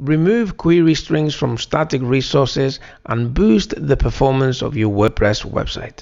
remove query strings from static resources, and boost the performance of your WordPress website.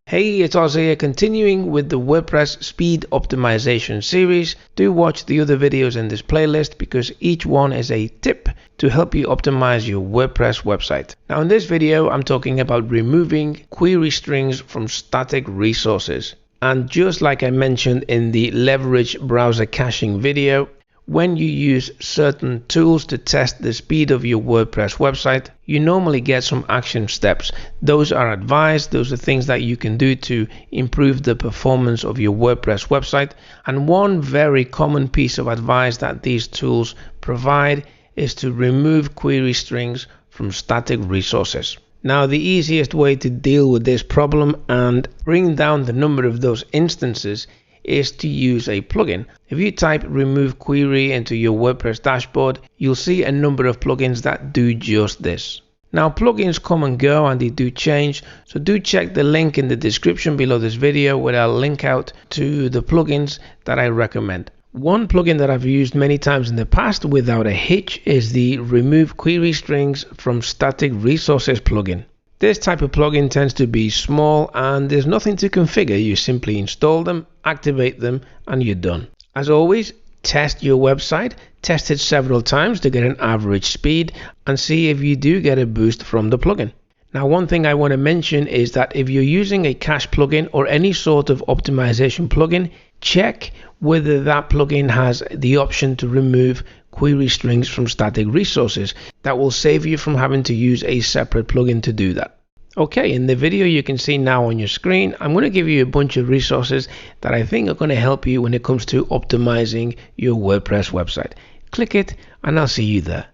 Hey, it's Oz here, continuing with the WordPress speed optimization series. Do watch the other videos in this playlist because each one is a tip to help you optimize your WordPress website. Now in this video, I'm talking about removing query strings from static resources. And just like I mentioned in the leverage browser caching video, when you use certain tools to test the speed of your WordPress website, you normally get some action steps. Those are advised, those are things that you can do to improve the performance of your WordPress website. And one very common piece of advice that these tools provide is to remove query strings from static resources. Now, the easiest way to deal with this problem and bring down the number of those instances is to use a plugin. If you type remove query into your WordPress dashboard, you'll see a number of plugins that do just this. Now, plugins come and go and they do change, so do check the link in the description below this video where I'll link out to the plugins that I recommend. One plugin that I've used many times in the past without a hitch is the remove query strings from static resources plugin. This type of plugin tends to be small and there's nothing to configure. You simply install them, activate them, and you're done. As always, test your website, test it several times to get an average speed and see if you do get a boost from the plugin. Now, one thing I want to mention is that if you're using a cache plugin or any sort of optimization plugin, check whether that plugin has the option to remove query strings from static resources. That will save you from having to use a separate plugin to do that. Okay, in the video you can see now on your screen, I'm going to give you a bunch of resources that I think are going to help you when it comes to optimizing your WordPress website. Click it and I'll see you there.